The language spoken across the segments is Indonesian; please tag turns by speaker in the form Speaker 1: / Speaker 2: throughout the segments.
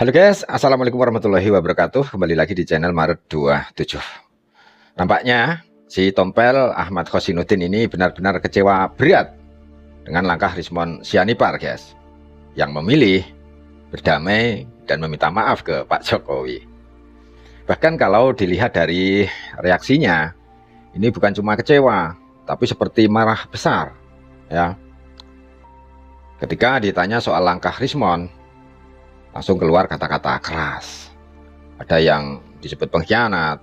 Speaker 1: Halo guys, Assalamualaikum warahmatullahi wabarakatuh. Kembali lagi di channel Maret 27. Nampaknya si Tompel Ahmad Khosinuddin ini benar-benar kecewa berat dengan langkah Rismon Sianipar guys, yang memilih berdamai dan meminta maaf ke Pak Jokowi. Bahkan kalau dilihat dari reaksinya, ini bukan cuma kecewa, tapi seperti marah besar ya. Ketika ditanya soal langkah Rismon, langsung keluar kata-kata keras. Ada yang disebut pengkhianat,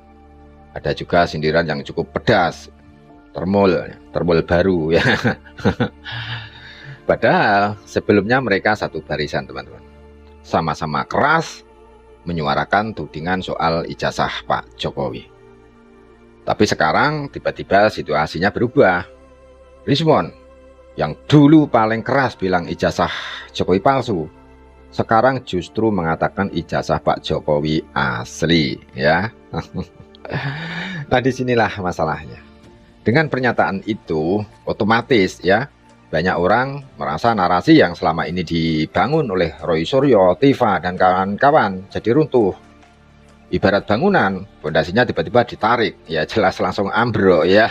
Speaker 1: ada juga sindiran yang cukup pedas, termul baru ya. Padahal sebelumnya mereka satu barisan teman-teman, sama-sama keras menyuarakan tudingan soal ijazah Pak Jokowi. Tapi sekarang tiba-tiba situasinya berubah. Rismon yang dulu paling keras bilang ijazah Jokowi palsu, sekarang justru mengatakan ijazah Pak Jokowi asli ya. Nah, disinilah masalahnya. Dengan pernyataan itu otomatis ya, banyak orang merasa narasi yang selama ini dibangun oleh Roy Suryo, Tifa dan kawan-kawan jadi runtuh. Ibarat bangunan, fondasinya tiba-tiba ditarik, ya jelas langsung ambruk ya.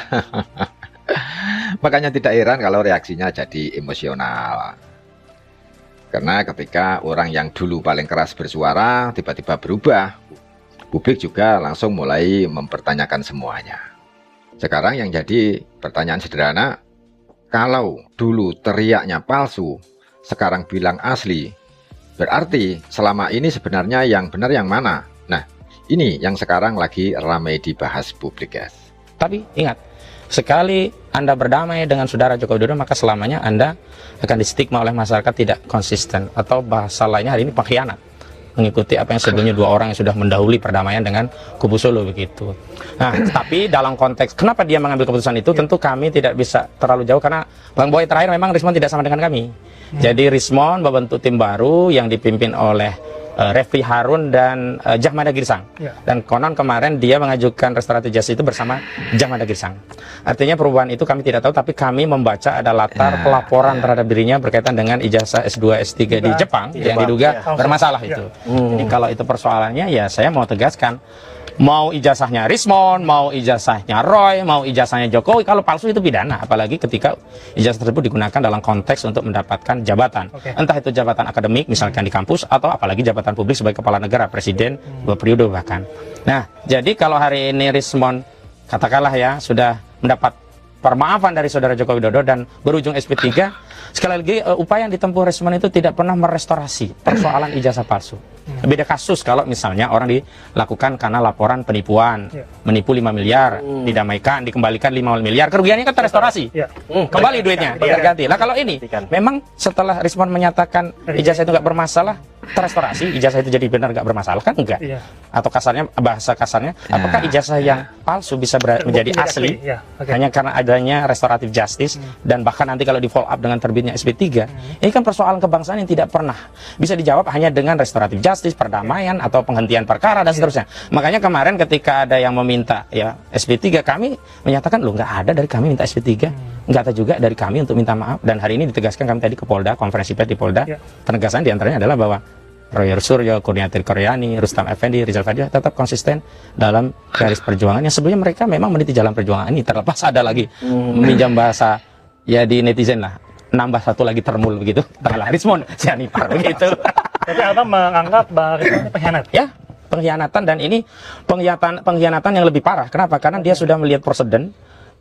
Speaker 1: Makanya tidak heran kalau reaksinya jadi emosional. Karena ketika orang yang dulu paling keras bersuara tiba-tiba berubah, publik juga langsung mulai mempertanyakan semuanya. Sekarang yang jadi pertanyaan sederhana, kalau dulu teriaknya palsu, sekarang bilang asli, berarti selama ini sebenarnya yang benar yang mana? Nah, ini yang sekarang lagi ramai dibahas publik guys.
Speaker 2: Tapi ingat, sekali Anda berdamai dengan saudara Joko Widodo, maka selamanya Anda akan distigma oleh masyarakat tidak konsisten, atau bahasa lainnya hari ini pengkhianat, mengikuti apa yang sebelumnya dua orang yang sudah mendahului perdamaian dengan kubu Solo begitu. Nah, tapi dalam konteks kenapa dia mengambil keputusan itu, tentu kami tidak bisa terlalu jauh karena Bang Boy terakhir memang Rismon tidak sama dengan kami. Jadi Rismon membentuk tim baru yang dipimpin oleh Refli Harun dan Jahmada Girsang. Dan konon kemarin dia mengajukan restoratif justice itu bersama Jahmada Girsang. Artinya perubahan itu kami tidak tahu, tapi kami membaca ada latar pelaporan terhadap dirinya berkaitan dengan ijazah S2, S3 di Jepang yang diduga bermasalah itu. Jadi kalau itu persoalannya, ya saya mau tegaskan, mau ijazahnya Rismon, mau ijazahnya Roy, mau ijazahnya Jokowi, kalau palsu itu pidana, apalagi ketika ijazah tersebut digunakan dalam konteks untuk mendapatkan jabatan. Entah itu jabatan akademik misalkan di kampus, atau apalagi jabatan publik sebagai kepala negara, presiden, 2 periode bahkan. Nah, jadi kalau hari ini Rismon katakanlah ya sudah mendapat permaafan dari saudara Joko Widodo dan berujung SP3, sekali lagi upaya yang ditempuh Rismon itu tidak pernah merestorasi persoalan ijazah palsu. Beda kasus kalau misalnya orang dilakukan karena laporan penipuan, menipu 5 miliar, didamaikan, dikembalikan 5 miliar, kerugiannya kan terestorasi, kembali duitnya, terganti. Nah kalau ini, memang setelah Rismon menyatakan ijazah itu nggak bermasalah, terestorasi, ijazah itu jadi benar nggak bermasalah kan enggak? Atau kasarnya, bahasa kasarnya, apakah ijazah yang palsu bisa menjadi asli hanya karena adanya restoratif justice, dan bahkan nanti kalau di follow up dengan terbitnya SP3, ini kan persoalan kebangsaan yang tidak pernah bisa dijawab hanya dengan restoratif justice, perdamaian atau penghentian perkara dan seterusnya. Makanya kemarin ketika ada yang meminta ya SP3, kami menyatakan loh nggak ada dari kami minta SP3, nggak ada juga dari kami untuk minta maaf. Dan hari ini ditegaskan kami tadi ke Polda, konferensi pers di Polda, penegasan diantaranya adalah bahwa Roy Suryo, Kurniatir Koryani, Rustam Effendi, Rizal Fadil tetap konsisten dalam garis perjuangan yang sebelumnya mereka memang meniti jalan perjuangan ini. Terlepas ada lagi meminjam bahasa ya di netizen lah, nambah satu lagi termul begitu, terlalu Rismon Sianipar begitu.
Speaker 3: Tapi Abang menganggap bahwa Rismon pengkhianat?
Speaker 2: Ya, pengkhianatan, dan ini pengkhianatan yang lebih parah. Kenapa? Karena dia sudah melihat presiden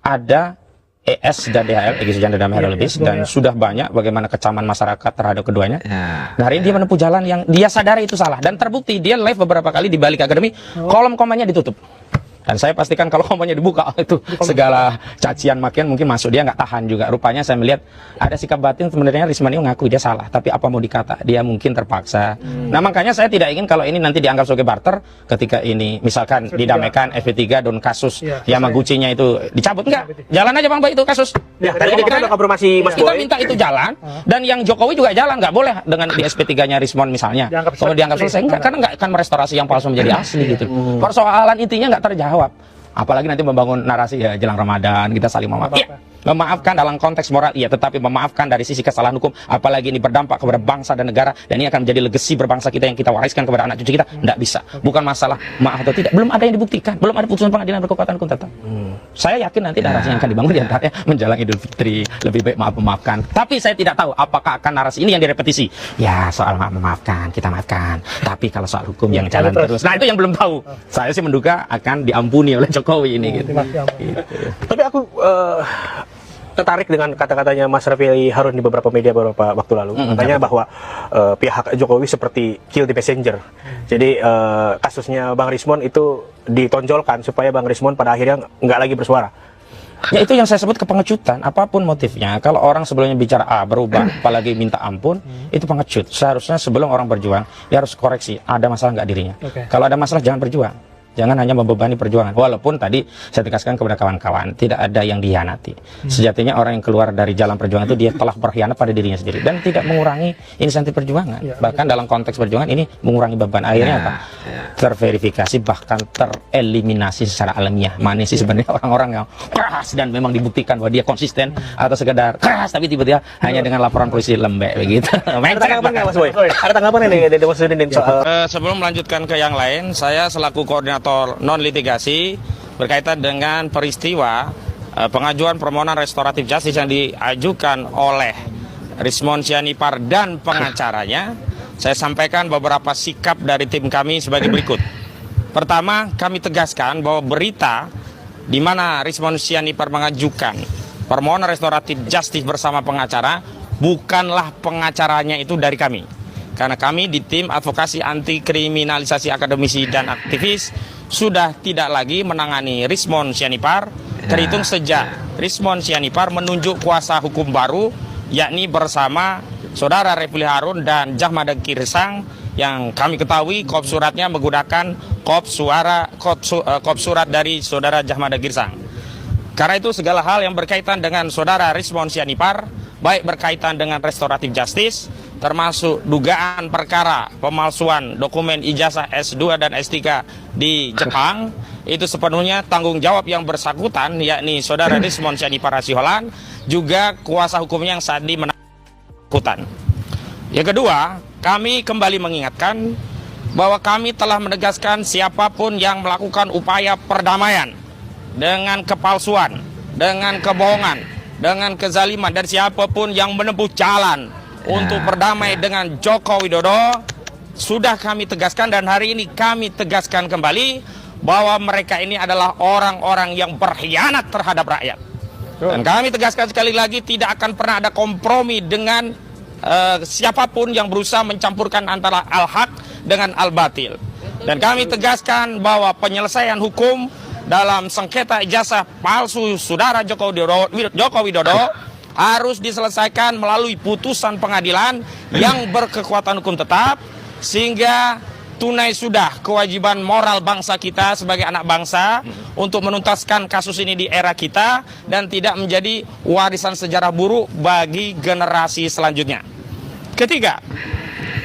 Speaker 2: ada ES dan DHL, Egy Sujana dan Hairul Lubis, dan sudah banyak bagaimana kecaman masyarakat terhadap keduanya. Nah, hari ini dia menempuh jalan yang dia sadari itu salah, dan terbukti dia live beberapa kali di Balik Akademi, kolom komennya ditutup. Dan saya pastikan kalau komennya dibuka itu segala cacian makian mungkin masuk, dia nggak tahan juga. Rupanya saya melihat ada sikap batin sebenarnya Rismon ini mengaku dia salah, tapi apa mau dikata, dia mungkin terpaksa. Nah makanya saya tidak ingin kalau ini nanti dianggap sebagai barter ketika ini misalkan didamaikan SP3 dan kasus Yamaguchi-nya itu dicabut. Enggak, jalan aja Bang Boy itu kasus.
Speaker 4: Tadi kita udah konfirmasi Mas Boy.
Speaker 2: Kita minta itu jalan, dan yang Jokowi juga jalan, nggak boleh dengan di SP3-nya Rismon misalnya kalau dianggap selesai, enggak, karena nggak akan merestorasi yang palsu menjadi asli gitu. Persoalan intinya nggak terjawab. Apalagi nanti membangun narasi ya jelang Ramadan kita saling memaafkan. Memaafkan dalam konteks moral iya, tetapi memaafkan dari sisi kesalahan hukum, apalagi ini berdampak kepada bangsa dan negara, dan ini akan menjadi legacy berbangsa kita yang kita wariskan kepada anak cucu kita, tidak bisa. Bukan masalah maaf atau tidak, belum ada yang dibuktikan, belum ada putusan pengadilan berkekuatan hukum tetap. Saya yakin nanti narasi yang akan dibangun di antaranya menjelang Idul Fitri, lebih baik maaf memaafkan. Tapi saya tidak tahu apakah akan narasi ini yang direpetisi. Ya soal maaf memaafkan, kita maafkan. Tapi kalau soal hukum yang jalan terus, nah itu yang belum tahu. Saya sih menduga akan diampuni oleh Jokowi ini. Gitu.
Speaker 4: Tapi aku tertarik dengan kata-katanya Mas Refli Harun di beberapa media beberapa waktu lalu. Katanya bahwa pihak Jokowi seperti kill the messenger. Jadi kasusnya Bang Rismon itu ditonjolkan supaya Bang Rismon pada akhirnya nggak lagi bersuara.
Speaker 2: Ya itu yang saya sebut kepengecutan, apapun motifnya. Kalau orang sebelumnya bicara A berubah, apalagi minta ampun, itu pengecut. Seharusnya sebelum orang berjuang, dia harus koreksi, ada masalah nggak dirinya. Kalau ada masalah jangan berjuang. Jangan hanya membebani perjuangan. Walaupun tadi saya tegaskan kepada kawan-kawan, tidak ada yang dihianati. Sejatinya orang yang keluar dari jalan perjuangan itu dia telah berkhianat pada dirinya sendiri dan tidak mengurangi insentif perjuangan. Bahkan dalam konteks perjuangan ini mengurangi beban. Akhirnya apa? Terverifikasi bahkan tereliminasi secara alamiah. Mana sih sebenarnya orang-orang yang keras dan memang dibuktikan bahwa dia konsisten atau sekedar keras tapi tiba-tiba hanya dengan laporan polisi lembek begitu.
Speaker 4: Ada tanggapan nggak Mas Boy? Ada tanggapan ini dari Mas Udin soal
Speaker 2: Sebelum melanjutkan ke yang lain, saya selaku koordinator non litigasi berkaitan dengan peristiwa pengajuan permohonan restoratif justice yang diajukan oleh Rismon Sianipar dan pengacaranya, saya sampaikan beberapa sikap dari tim kami sebagai berikut. Pertama, kami tegaskan bahwa berita di mana Rismon Sianipar mengajukan permohonan restoratif justice bersama pengacara bukanlah pengacaranya itu dari kami. Karena kami di tim advokasi anti kriminalisasi akademisi dan aktivis sudah tidak lagi menangani Rismon Sianipar, terhitung sejak Rismon Sianipar menunjuk kuasa hukum baru, yakni bersama Saudara Refli Harun dan Jahmada Girsang, yang kami ketahui kop suratnya menggunakan kop surat dari Saudara Jahmada Girsang. Karena itu segala hal yang berkaitan dengan Saudara Rismon Sianipar, baik berkaitan dengan restoratif justice, termasuk dugaan perkara pemalsuan dokumen ijazah S2 dan S3 di Jepang, itu sepenuhnya tanggung jawab yang bersangkutan, yakni Saudara Rismon Sianipar Siholan, juga kuasa hukumnya yang saat ini menanggutan. Yang kedua, kami kembali mengingatkan bahwa kami telah menegaskan siapapun yang melakukan upaya perdamaian dengan kepalsuan, dengan kebohongan, dengan kezaliman, dan siapapun yang menempuh jalan untuk berdamai dengan Joko Widodo, sudah kami tegaskan dan hari ini kami tegaskan kembali bahwa mereka ini adalah orang-orang yang berkhianat terhadap rakyat. Dan kami tegaskan sekali lagi tidak akan pernah ada kompromi dengan siapapun yang berusaha mencampurkan antara al-haq dengan al-batil. Dan kami tegaskan bahwa penyelesaian hukum dalam sengketa ijazah palsu Saudara Joko Widodo harus diselesaikan melalui putusan pengadilan yang berkekuatan hukum tetap, sehingga tunai sudah kewajiban moral bangsa kita sebagai anak bangsa untuk menuntaskan kasus ini di era kita dan tidak menjadi warisan sejarah buruk bagi generasi selanjutnya. Ketiga,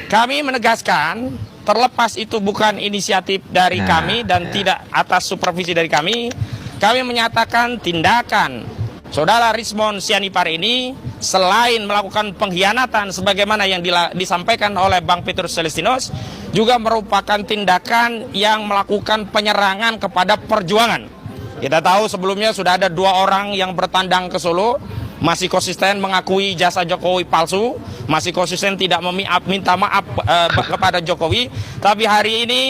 Speaker 2: kami menegaskan terlepas itu bukan inisiatif dari kami dan tidak atas supervisi dari kami menyatakan tindakan Saudara Rismon Sianipar ini selain melakukan pengkhianatan sebagaimana yang disampaikan oleh Bang Petrus Celestinus, juga merupakan tindakan yang melakukan penyerangan kepada perjuangan. Kita tahu sebelumnya sudah ada 2 orang yang bertandang ke Solo, masih konsisten mengakui jasa Jokowi palsu, masih konsisten tidak minta maaf kepada Jokowi, tapi hari ini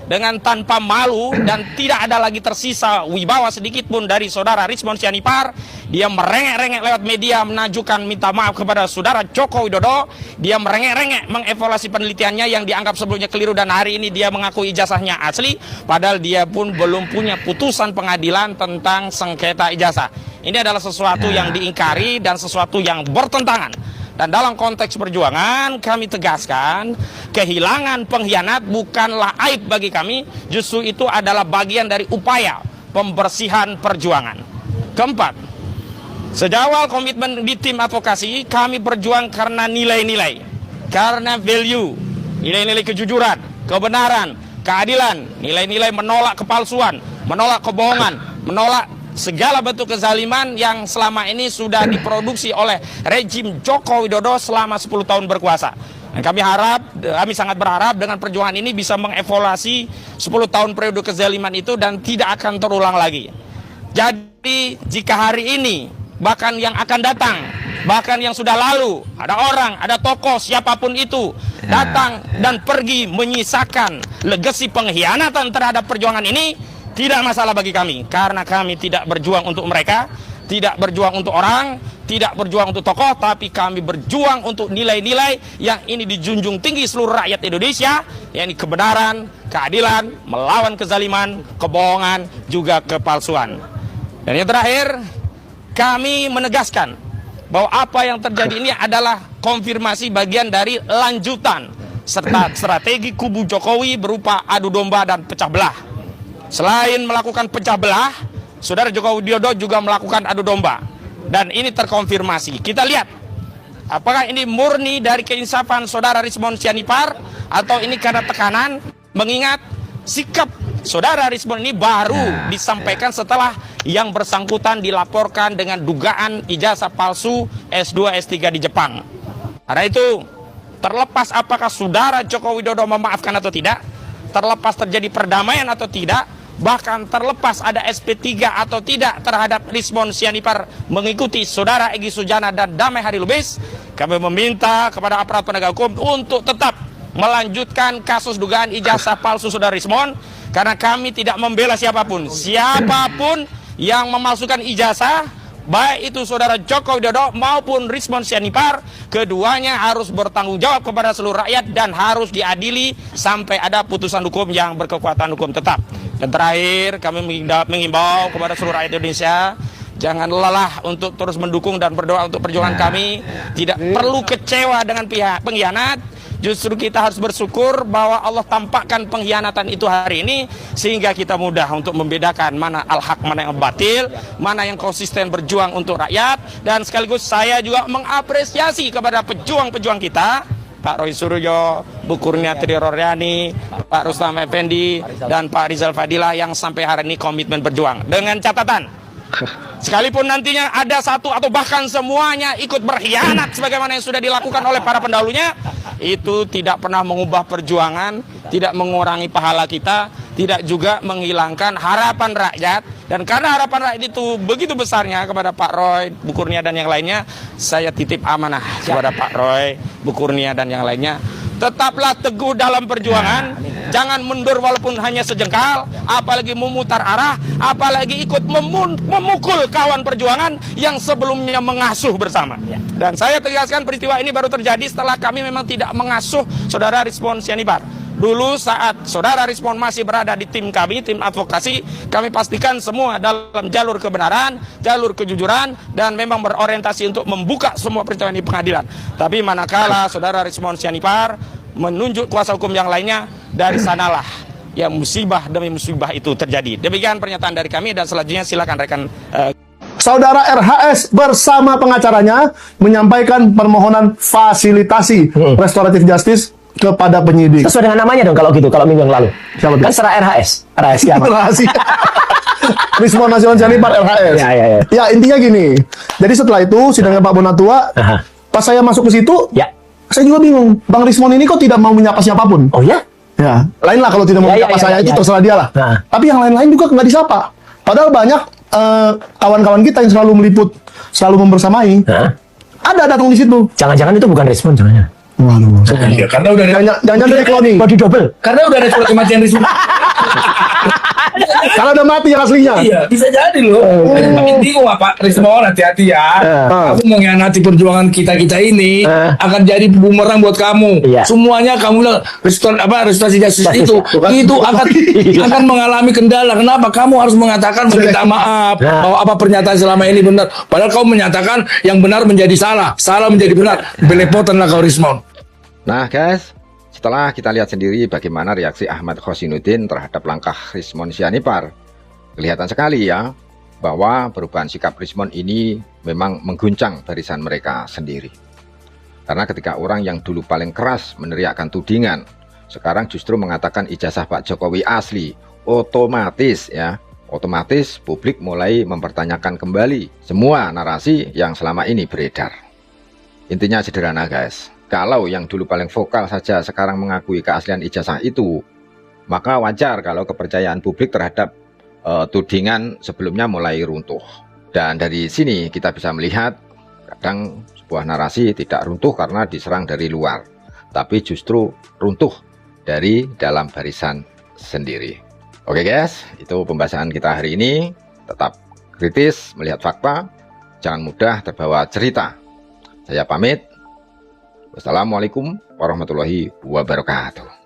Speaker 2: dengan tanpa malu dan tidak ada lagi tersisa wibawa sedikit pun dari Saudara Rismon Sianipar, dia merengek-rengek lewat media menajukan minta maaf kepada Saudara Joko Widodo. Dia merengek-rengek mengevaluasi penelitiannya yang dianggap sebelumnya keliru dan hari ini dia mengaku ijazahnya asli, padahal dia pun belum punya putusan pengadilan tentang sengketa ijazah. Ini adalah sesuatu yang diingkari dan sesuatu yang bertentangan. Dan dalam konteks perjuangan kami tegaskan kehilangan pengkhianat bukanlah aib bagi kami, justru itu adalah bagian dari upaya pembersihan perjuangan. Keempat, sejak awal komitmen di tim advokasi kami berjuang karena nilai-nilai, karena value, nilai-nilai kejujuran, kebenaran, keadilan, nilai-nilai menolak kepalsuan, menolak kebohongan, menolak segala bentuk kezaliman yang selama ini sudah diproduksi oleh rejim Joko Widodo selama 10 tahun berkuasa. Dan kami sangat berharap dengan perjuangan ini bisa mengevaluasi 10 tahun periode kezaliman itu dan tidak akan terulang lagi. Jadi jika hari ini, bahkan yang akan datang, bahkan yang sudah lalu, ada orang, ada tokoh, siapapun itu datang dan pergi menyisakan legasi pengkhianatan terhadap perjuangan ini, tidak masalah bagi kami, karena kami tidak berjuang untuk mereka, tidak berjuang untuk orang, tidak berjuang untuk tokoh, tapi kami berjuang untuk nilai-nilai yang ini dijunjung tinggi seluruh rakyat Indonesia, yakni kebenaran, keadilan, melawan kezaliman, kebohongan, juga kepalsuan. Dan yang terakhir, kami menegaskan bahwa apa yang terjadi ini adalah konfirmasi bagian dari lanjutan serta strategi kubu Jokowi berupa adu domba dan pecah belah. Selain melakukan pecah belah, Saudara Joko Widodo juga melakukan adu domba. Dan ini terkonfirmasi. Kita lihat, apakah ini murni dari keinsafan Saudara Rismon Sianipar, atau ini karena tekanan, mengingat sikap Saudara Rismon ini baru disampaikan setelah yang bersangkutan dilaporkan dengan dugaan ijazah palsu S2, S3 di Jepang. Karena itu, terlepas apakah Saudara Joko Widodo memaafkan atau tidak, terlepas terjadi perdamaian atau tidak, bahkan terlepas ada SP3 atau tidak terhadap Rismon Sianipar mengikuti Saudara Egy Sujana dan Damai Hari Lubis, kami meminta kepada aparat penegak hukum untuk tetap melanjutkan kasus dugaan ijazah palsu Saudara Rismon, karena kami tidak membela siapapun. Siapapun yang memalsukan ijazah, baik itu Saudara Joko Widodo maupun Rismon Sianipar, keduanya harus bertanggung jawab kepada seluruh rakyat dan harus diadili sampai ada putusan hukum yang berkekuatan hukum tetap. Dan terakhir, kami mengimbau kepada seluruh rakyat Indonesia, jangan lelah untuk terus mendukung dan berdoa untuk perjuangan kami. Tidak perlu kecewa dengan pihak pengkhianat. Justru kita harus bersyukur bahwa Allah tampakkan pengkhianatan itu hari ini, sehingga kita mudah untuk membedakan mana al-haq, mana yang batil, mana yang konsisten berjuang untuk rakyat. Dan sekaligus saya juga mengapresiasi kepada pejuang-pejuang kita, Pak Roy Suryo, Bu Kurnia Triroryani, Pak Rustam Effendi, dan Pak Rizal Fadila yang sampai hari ini komitmen berjuang. Dengan catatan, sekalipun nantinya ada satu atau bahkan semuanya ikut berkhianat sebagaimana yang sudah dilakukan oleh para pendahulunya, itu tidak pernah mengubah perjuangan, tidak mengurangi pahala kita, tidak juga menghilangkan harapan rakyat. Dan karena harapan rakyat itu begitu besarnya kepada Pak Roy, Bu Kurnia dan yang lainnya, saya titip amanah kepada Pak Roy, Bu Kurnia dan yang lainnya. Tetaplah teguh dalam perjuangan, jangan mundur walaupun hanya sejengkal, apalagi memutar arah, apalagi ikut memukul kawan perjuangan yang sebelumnya mengasuh bersama. Dan saya tegaskan peristiwa ini baru terjadi setelah kami memang tidak mengasuh Saudara Rismon Sianipar. Dulu saat Saudara Rismon masih berada di tim kami, tim advokasi, kami pastikan semua dalam jalur kebenaran, jalur kejujuran, dan memang berorientasi untuk membuka semua peristiwa di pengadilan. Tapi manakala Saudara Rismon Sianipar menunjuk kuasa hukum yang lainnya, dari sanalah ya musibah demi musibah itu terjadi. Demikian pernyataan dari kami, dan selanjutnya silakan rekan.
Speaker 5: Saudara RHS bersama pengacaranya menyampaikan permohonan fasilitasi restoratif justice kepada penyidik.
Speaker 6: Sesuai dengan namanya dong kalau gitu, kalau minggu yang lalu.
Speaker 5: Siapa
Speaker 6: Kan serah RHS. Rahasia.
Speaker 5: Rahasia. Rismon Nasional Sianipar RHS.
Speaker 6: Ya.
Speaker 5: Ya, intinya gini. Jadi setelah itu sidangnya Pak Bonatua, pas saya masuk ke situ, saya juga bingung. Bang Rismon ini kok tidak mau menyapa siapapun?
Speaker 6: Oh ya?
Speaker 5: Ya, lain lah kalau tidak mau menyapa saya itu terserah dia lah. Tapi yang lain-lain juga nggak disapa. Padahal banyak kawan-kawan kita yang selalu meliput, selalu membersamai. Ada datang di situ.
Speaker 6: Jangan-jangan itu bukan Rismon, jangan.
Speaker 5: Waduh.
Speaker 7: Ya, karena udah ada
Speaker 5: Jangan dari cloning.
Speaker 6: Body double.
Speaker 7: karena udah ada surat kematian Rismon.
Speaker 5: Karena udah mati yang aslinya.
Speaker 7: Iya, bisa jadi loh. Makin bingung Pak Rismon, hati-hati ya. Kamu mengkhianati perjuangan kita ini akan jadi bumerang buat kamu. Semuanya kamu bilang restoratif justice itu akan mengalami kendala. Kenapa? Kamu harus mengatakan meminta maaf bahwa apa pernyataan selama ini benar. Padahal kamu menyatakan yang benar menjadi salah, salah menjadi benar. Belepotan lah kau Rismon.
Speaker 1: Nah guys, setelah kita lihat sendiri bagaimana reaksi Ahmad Khosinuddin terhadap langkah Rismon Sianipar, kelihatan sekali ya bahwa perubahan sikap Rismon ini memang mengguncang barisan mereka sendiri. Karena ketika orang yang dulu paling keras meneriakkan tudingan, sekarang justru mengatakan ijazah Pak Jokowi asli, otomatis ya otomatis publik mulai mempertanyakan kembali semua narasi yang selama ini beredar. Intinya sederhana guys, kalau yang dulu paling vokal saja sekarang mengakui keaslian ijazah itu, maka wajar kalau kepercayaan publik terhadap tudingan sebelumnya mulai runtuh. Dan dari sini kita bisa melihat kadang sebuah narasi tidak runtuh karena diserang dari luar, tapi justru runtuh dari dalam barisan sendiri. Oke guys, itu pembahasan kita hari ini. Tetap kritis melihat fakta, jangan mudah terbawa cerita. Saya pamit. Wassalamualaikum warahmatullahi wabarakatuh.